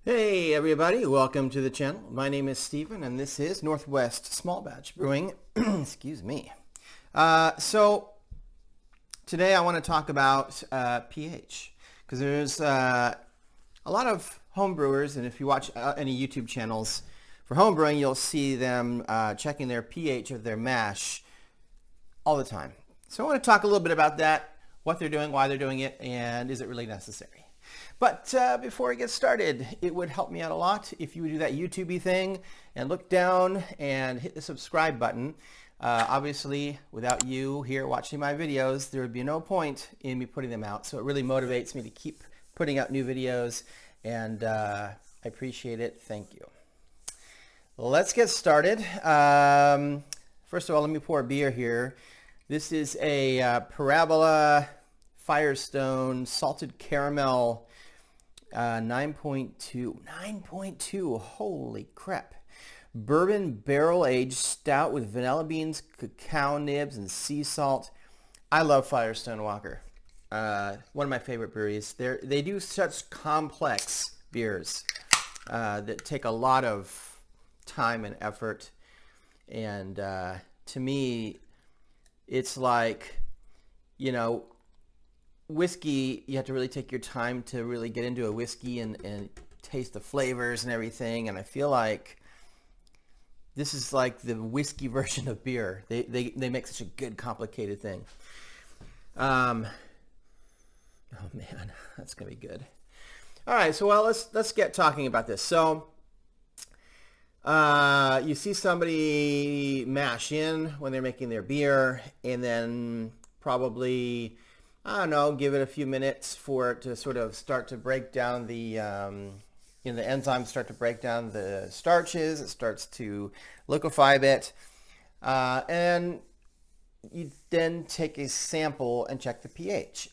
Hey everybody, welcome to the channel. My name is Stephen and this is Northwest Small Batch Brewing. Excuse me. So today I want to talk about pH because there's a lot of home brewers, and if you watch any YouTube channels for home brewing, you'll see them checking their pH of their mash all the time. So I want to talk a little bit about that, what they're doing, why they're doing it, and is it really necessary? But before we get started, it would help me out a lot if you would do that YouTube-y thing and look down and hit the subscribe button. Obviously, without you here watching my videos, there would be no point in me putting them out. So it really motivates me to keep putting out new videos, and I appreciate it. Thank you. Let's get started. First of all, let me pour a beer here. This is a Parabola Firestone Salted Caramel 9.2, holy crap. Bourbon barrel-aged stout with vanilla beans, cacao nibs, and sea salt. I love Firestone Walker. One of my favorite breweries. They do such complex beers that take a lot of time and effort. And to me, it's like, you know, whiskey, you have to really take your time to really get into a whiskey and taste the flavors and everything. And I feel like this is like the whiskey version of beer. They make such a good, complicated thing. Oh man, that's gonna be good. All right, so let's get talking about this. So you see somebody mash in when they're making their beer, and then probably, I don't know, give it a few minutes for it to sort of start to break down the enzymes start to break down the starches. It starts to liquefy a bit. And you then take a sample and check the pH.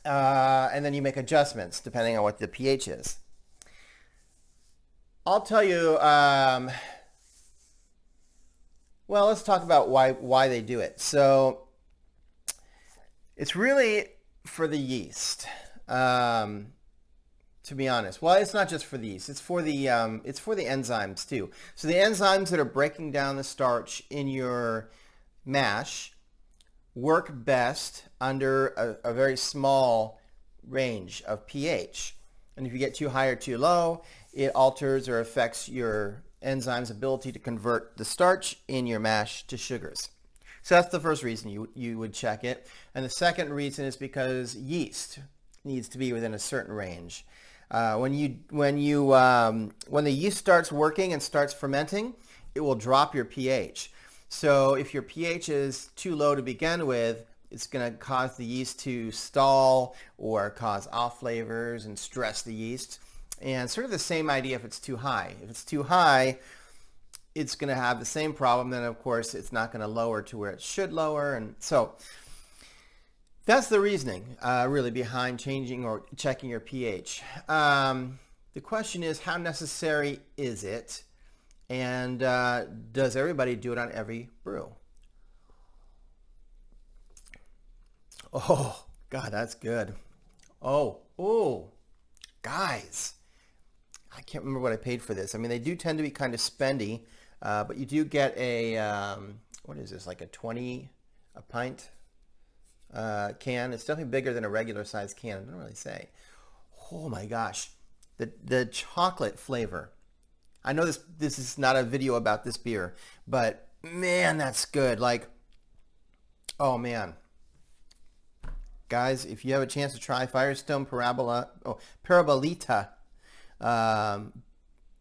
And then you make adjustments depending on what the pH is. I'll tell you, well, let's talk about why they do it. So it's really for the yeast, to be honest. Well, it's not just for the yeast. It's for the enzymes too. So the enzymes that are breaking down the starch in your mash work best under a very small range of pH. And if you get too high or too low, it alters or affects your enzyme's ability to convert the starch in your mash to sugars. So that's the first reason you would check it. And the second reason is because yeast needs to be within a certain range. When the yeast starts working and starts fermenting, it will drop your pH. So if your pH is too low to begin with, it's going to cause the yeast to stall or cause off flavors and stress the yeast. And sort of the same idea if it's too high. If it's too high, it's going to have the same problem. Then, of course, it's not going to lower to where it should lower. And so that's the reasoning really behind changing or checking your pH. The question is, how necessary is it? And does everybody do it on every brew? Oh, God, that's good. Oh, guys, I can't remember what I paid for this. I mean, they do tend to be kind of spendy. But you do get a, what is this, like a pint can. It's definitely bigger than a regular size can. It doesn't really say. Oh my gosh. The chocolate flavor. I know this is not a video about this beer, but man, that's good. Like, oh man. Guys, if you have a chance to try Firestone Parabolita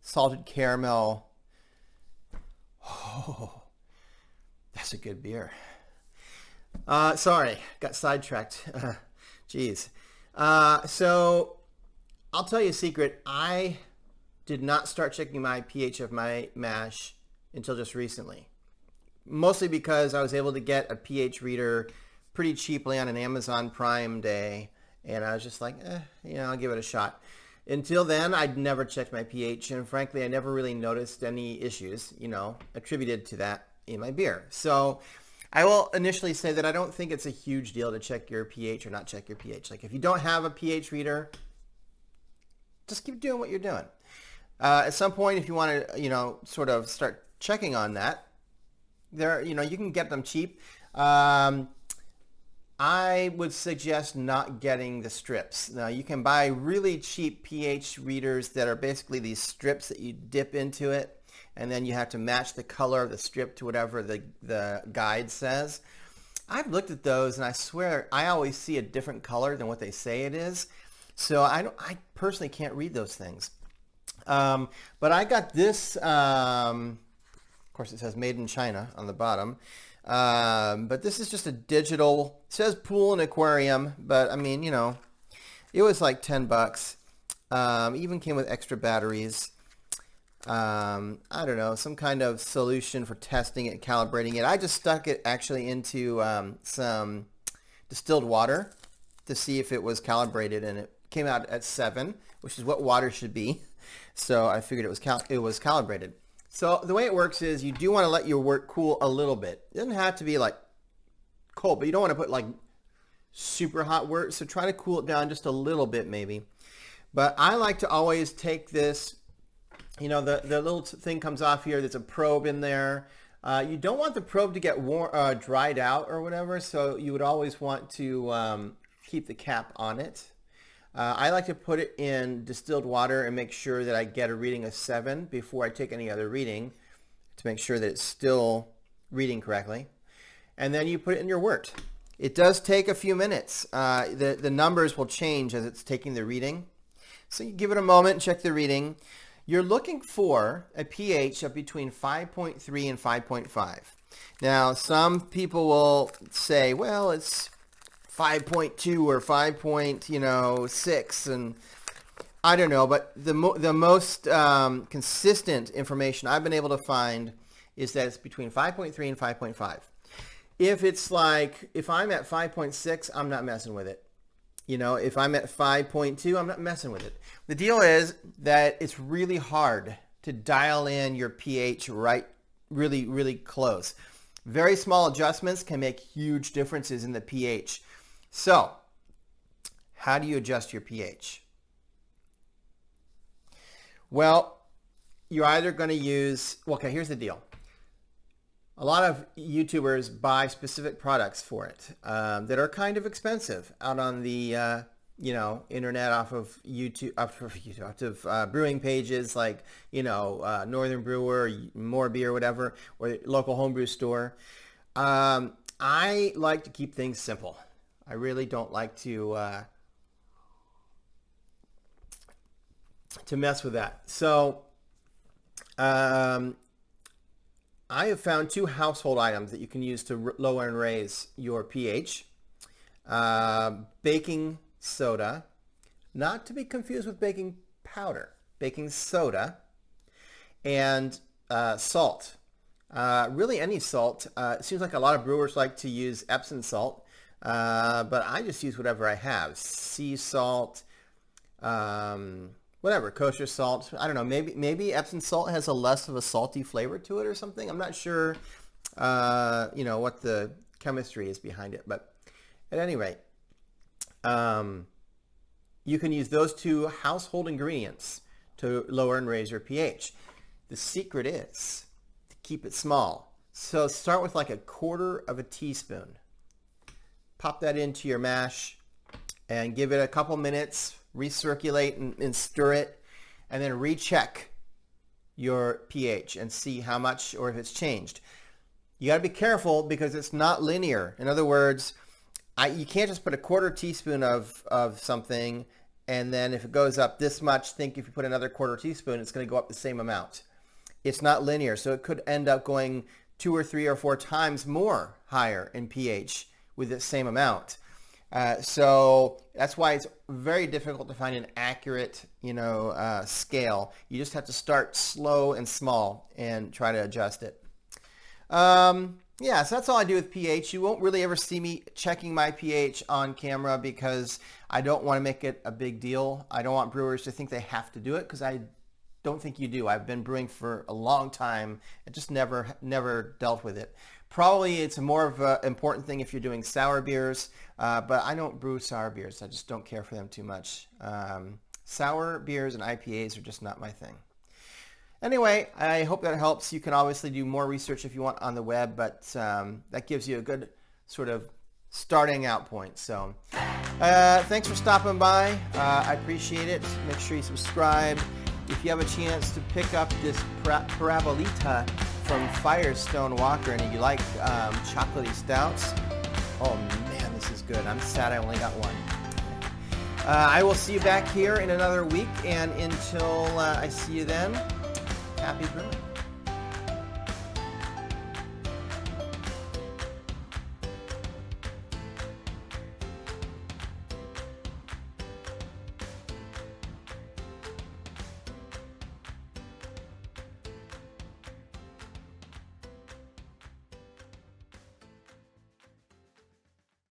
Salted Caramel. Oh, that's a good beer. Sorry, got sidetracked. Jeez. So I'll tell you a secret. I did not start checking my pH of my mash until just recently. Mostly because I was able to get a pH reader pretty cheaply on an Amazon Prime day. And I was just like, I'll give it a shot. Until then, I'd never checked my pH, and frankly, I never really noticed any issues, attributed to that in my beer. So I will initially say that I don't think it's a huge deal to check your pH or not check your pH. Like if you don't have a pH reader, just keep doing what you're doing. At some point, if you want to, sort of start checking on that, you can get them cheap. I would suggest not getting the strips. Now, you can buy really cheap pH readers that are basically these strips that you dip into it, and then you have to match the color of the strip to whatever the guide says. I've looked at those, and I swear I always see a different color than what they say it is. So I personally can't read those things. But I got this, of course it says made in China on the bottom. But this is just a digital, it says pool and aquarium, but I mean, it was like $10. Even came with extra batteries. I don't know, some kind of solution for testing it, calibrating it. I just stuck it actually into some distilled water to see if it was calibrated, and it came out at 7, which is what water should be. So I figured it was calibrated. So the way it works is you do want to let your wort cool a little bit. It doesn't have to be like cold, but you don't want to put like super hot wort. So try to cool it down just a little bit maybe. But I like to always take this, the little thing comes off here. There's a probe in there. You don't want the probe to get dried out or whatever. So you would always want to keep the cap on it. I like to put it in distilled water and make sure that I get a reading of 7 before I take any other reading to make sure that it's still reading correctly. And then you put it in your wort. It does take a few minutes. The numbers will change as it's taking the reading. So you give it a moment, check the reading. You're looking for a pH of between 5.3 and 5.5. Now, some people will say, well, it's 5.2 or 5.6, and I don't know, but the most consistent information I've been able to find is that it's between 5.3 and 5.5. If I'm at 5.6, I'm not messing with it. If I'm at 5.2, I'm not messing with it. The deal is that it's really hard to dial in your pH right, really, really close. Very small adjustments can make huge differences in the pH. So, how do you adjust your pH? Well, you're either going to use, okay, here's the deal. A lot of YouTubers buy specific products for it that are kind of expensive out on the, internet off of YouTube, off of brewing pages like, Northern Brewer, More Beer, whatever, or local homebrew store. I like to keep things simple. I really don't like to mess with that. So I have found 2 household items that you can use to lower and raise your pH. Baking soda, not to be confused with baking powder, baking soda, and salt. Really any salt. It seems like a lot of brewers like to use Epsom salt. But I just use whatever I have. Sea salt, whatever, kosher salt. I don't know, maybe Epsom salt has a less of a salty flavor to it or something. I'm not sure, what the chemistry is behind it. But at any rate, you can use those 2 household ingredients to lower and raise your pH. The secret is to keep it small. So start with like a 1/4 teaspoon. Pop that into your mash and give it a couple minutes, recirculate and stir it, and then recheck your pH and see how much or if it's changed. You got to be careful because it's not linear. In other words, you can't just put a 1/4 teaspoon of something and then if it goes up this much, think if you put another 1/4 teaspoon, it's going to go up the same amount. It's not linear, so it could end up going 2 or 3 or 4 times more higher in pH with the same amount. So that's why it's very difficult to find an accurate, scale. You just have to start slow and small and try to adjust it. So that's all I do with pH. You won't really ever see me checking my pH on camera because I don't want to make it a big deal. I don't want brewers to think they have to do it because I don't think you do. I've been brewing for a long time and just never dealt with it. Probably it's more of an important thing if you're doing sour beers, but I don't brew sour beers. I just don't care for them too much. Sour beers and IPAs are just not my thing. Anyway, I hope that helps. You can obviously do more research if you want on the web, but that gives you a good sort of starting out point. So thanks for stopping by. I appreciate it. Make sure you subscribe. If you have a chance to pick up this Parabolita from Firestone Walker and you like chocolatey stouts, oh man, this is good. I'm sad I only got one. I will see you back here in another week, and until I see you then, happy brewing.